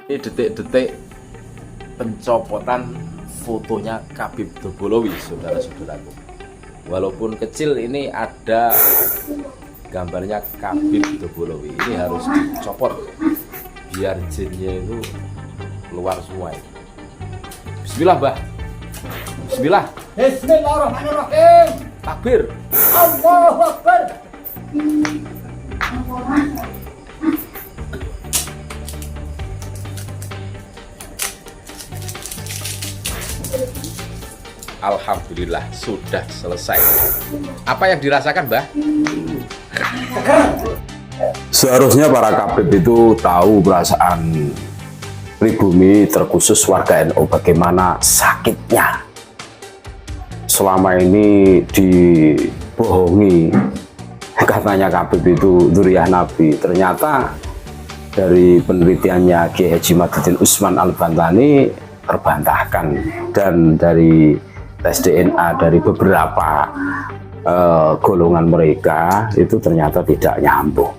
Ini detik-detik pencopotan fotonya Khabib Dobolowi, saudara-saudaraku. Walaupun kecil, ini ada gambarnya Khabib Dobolowi. Ini harus dicopot biar jinnya itu keluar semua. Bismillah, Mbah. Bismillah. Bismillahirrahmanirrahim. Takbir. Allahu Akbar. Alhamdulillah sudah selesai. Apa yang dirasakan, Mbah? Seharusnya para Khabib itu tahu perasaan pribumi, terkhusus warga NU, bagaimana sakitnya selama ini dibohongi. Katanya Khabib itu dzurriyyah Nabi. Ternyata dari penelitiannya Kiai Haji Maduddin Usman Al-Bantani terbantahkan, dan dari tes DNA dari beberapa golongan mereka itu ternyata tidak nyambung.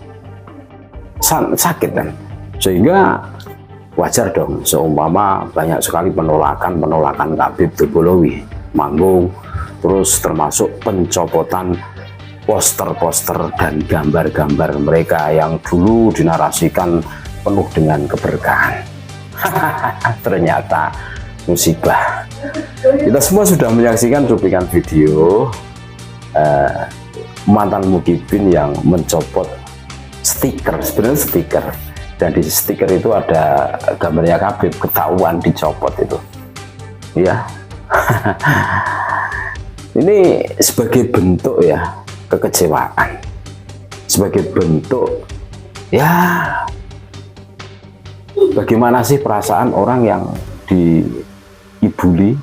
Sakit kan, sehingga wajar dong seumpama banyak sekali penolakan Khabib Dobolowi manggung, terus termasuk pencopotan poster-poster dan gambar-gambar mereka yang dulu dinarasikan penuh dengan keberkahan. Ternyata musibah. Kita semua sudah menyaksikan cuplikan video mantan mukibin yang mencopot stiker, sebenarnya stiker, dan di stiker itu ada gambarnya Khabib, ketahuan dicopot itu. Ya. Ini sebagai bentuk ya kekecewaan, sebagai bentuk ya bagaimana sih perasaan orang yang dibully.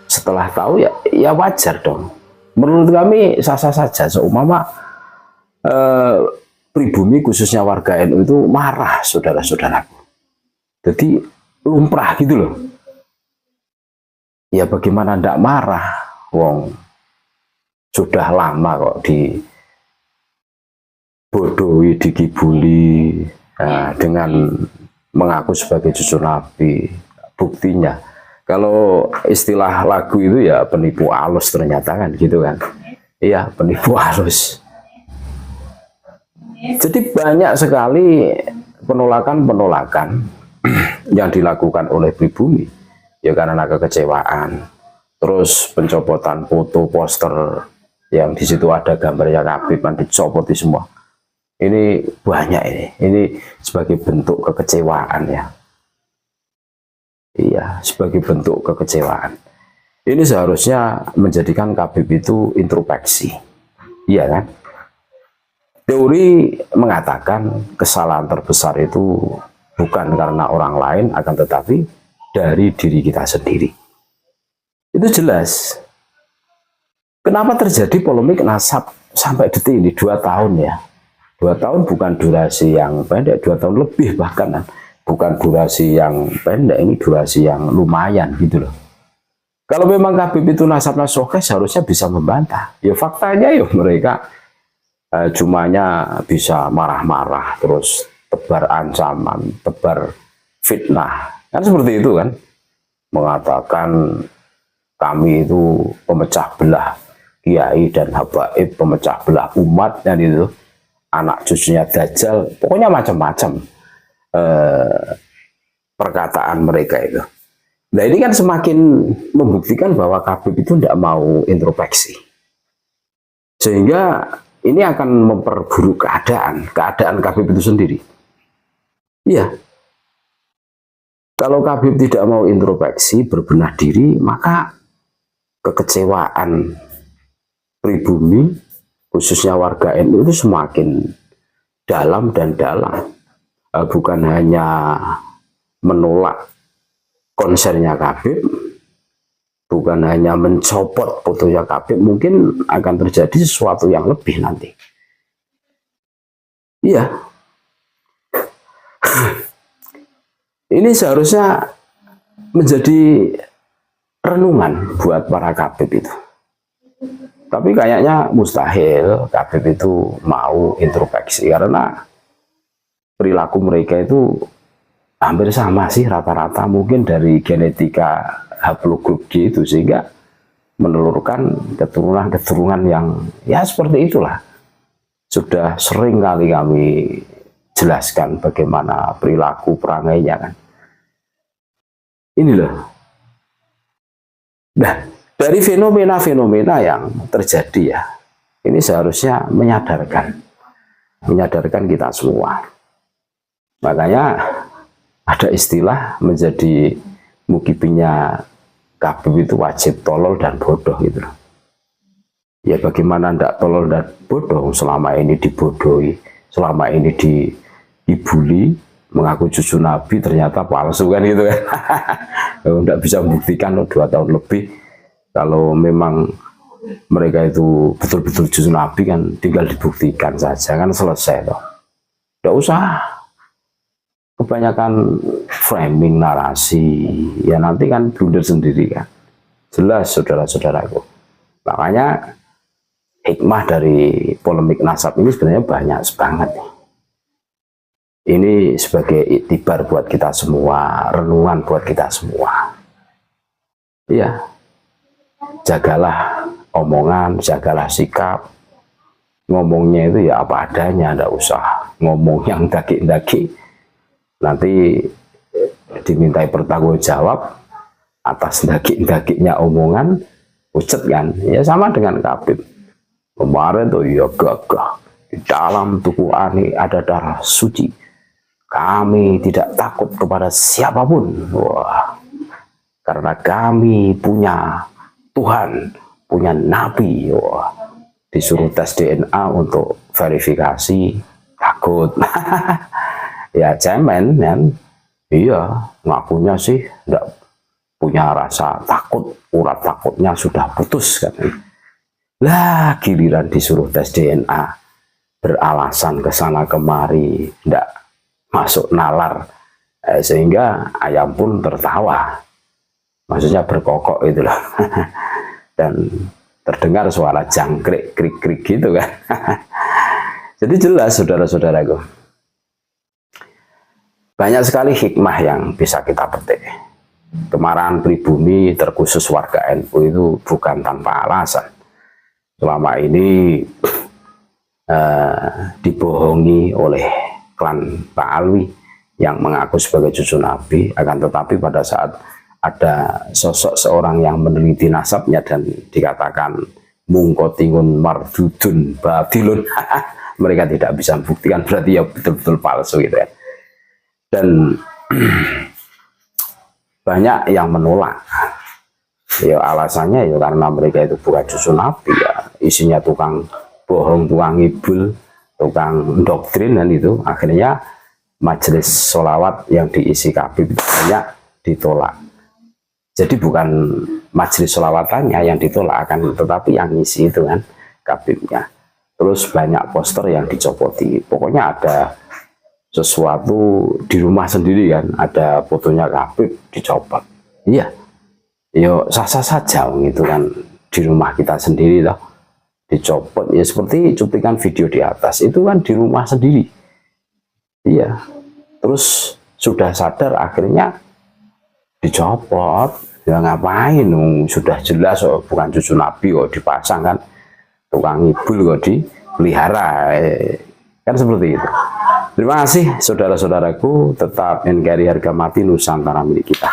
Setelah tahu ya wajar dong. Menurut kami sah-sah saja seumpama pribumi khususnya warga NU itu marah, saudara-saudaraku. Jadi lumrah gitu loh. Ya bagaimana ndak marah, wong sudah lama kok dibodohi, dikibuli dengan mengaku sebagai cucu Nabi. Buktinya, kalau istilah lagu itu ya penipu halus ternyata kan gitu kan. Iya, penipu halus. Jadi banyak sekali penolakan yang dilakukan oleh pribumi ya karena kekecewaan. Terus pencopotan foto, poster yang di situ ada gambarnya Khabib kan dicopot di semua. Ini banyak ini sebagai bentuk kekecewaan ya. Iya, sebagai bentuk kekecewaan. Ini seharusnya menjadikan Khabib itu introspeksi. Iya kan? Teori mengatakan kesalahan terbesar itu bukan karena orang lain, akan tetapi dari diri kita sendiri. Itu jelas. Kenapa terjadi polemik nasab sampai detik ini 2 tahun ya? 2 tahun bukan durasi yang pendek, 2 tahun lebih bahkan. Bukan durasi yang pendek, ini durasi yang lumayan gitu loh. Kalau memang Khabib itu nasabnya sokeh, seharusnya bisa membantah. Ya faktanya ya mereka cumanya bisa marah-marah, terus tebar ancaman, tebar fitnah. Kan seperti itu kan. Mengatakan kami itu pemecah belah kiai dan habaib, pemecah belah umat, dan itu anak cucunya Dajjal, pokoknya macam-macam perkataan mereka itu. Nah ini kan semakin membuktikan bahwa Khabib itu tidak mau introspeksi, sehingga ini akan memperburuk keadaan Khabib itu sendiri. Iya, kalau Khabib tidak mau introspeksi, berbenah diri, maka kekecewaan pribumi khususnya warga NU itu semakin dalam dan dalam. Bukan hanya menolak konsernya Khabib, bukan hanya mencopot fotonya Khabib, mungkin akan terjadi sesuatu yang lebih nanti. Iya. Ini seharusnya menjadi renungan buat para Khabib itu. Tapi kayaknya mustahil Khabib itu mau introspeksi, karena perilaku mereka itu hampir sama sih rata-rata, mungkin dari genetika haplogrup G itu, sehingga menelurkan keturunan-keturunan yang ya seperti itulah. Sudah sering kali kami jelaskan bagaimana perilaku perangainya kan. Ini loh. Nah, dari fenomena-fenomena yang terjadi ya, ini seharusnya menyadarkan kita semua. Makanya ada istilah menjadi mukibinya Habib itu wajib tolol dan bodoh gitu loh. Ya bagaimana ndak tolol dan bodoh selama ini dibodohi, selama ini dibully, mengaku cucu Nabi ternyata palsu kan gitu kan. Ndak bisa membuktikan 2 tahun lebih. Kalau memang mereka itu betul-betul cucu Nabi kan tinggal dibuktikan saja kan selesai toh. Ndak usah kebanyakan framing narasi, ya nanti kan blunder sendiri kan. Jelas saudara-saudaraku. Makanya hikmah dari polemik nasab ini sebenarnya banyak banget. Ini sebagai iktibar buat kita semua, renungan buat kita semua. Iya, jagalah omongan, jagalah sikap. Ngomongnya itu ya apa adanya, ndak usah ngomong yang daki-daki. Nanti dimintai bertanggung jawab atas daki-dakinya omongan, pucet kan. Ya sama dengan Habib. Kemarin tuh ya gagah, di dalam tubuh ani ada darah suci, kami tidak takut kepada siapapun. Wah, karena kami punya Tuhan, punya Nabi. Wah, disuruh tes DNA untuk verifikasi, takut. Ya cemen kan. Iya, ngakunya sih enggak punya rasa takut, urat takutnya sudah putus kan. Lah giliran disuruh tes DNA, beralasan ke sana kemari, enggak masuk nalar, sehingga ayam pun tertawa, maksudnya berkokok itulah. Dan terdengar suara jangkrik krik-krik gitu kan. Jadi jelas saudara-saudaraku, banyak sekali hikmah yang bisa kita petik. Kemarahan pribumi terkhusus warga NU itu bukan tanpa alasan. Selama ini dibohongi oleh klan Pak Alwi yang mengaku sebagai cucu Nabi, akan tetapi pada saat ada sosok seorang yang meneliti nasabnya dan dikatakan mungkotingun mardudun babilun, mereka tidak bisa membuktikan, berarti ya betul-betul palsu gitu ya. Dan banyak yang menolak. Ya alasannya ya karena mereka itu bukan cucu Nabi ya, isinya tukang bohong, tukang ngibul, tukang doktrin, dan itu akhirnya majelis sholawat yang diisi Habib banyak ditolak. Jadi bukan majelis sholawatannya yang ditolak, akan tetapi yang ngisi itu kan Habibnya. Terus banyak poster yang dicopoti. Pokoknya ada sesuatu di rumah sendiri kan, ada fotonya Habib dicopot. Iya. Yo sah-sah saja gitu kan, di rumah kita sendiri loh dicopot, ya seperti cuplikan video di atas itu kan di rumah sendiri. Iya, terus sudah sadar akhirnya dicopot, ya ngapain dong, sudah jelas oh, bukan cucu Nabi kok dipasang kan, tukang ngibul kok dipelihara, kan seperti itu. Terima kasih saudara-saudaraku, tetap NKRI harga mati Nusantara milik kita.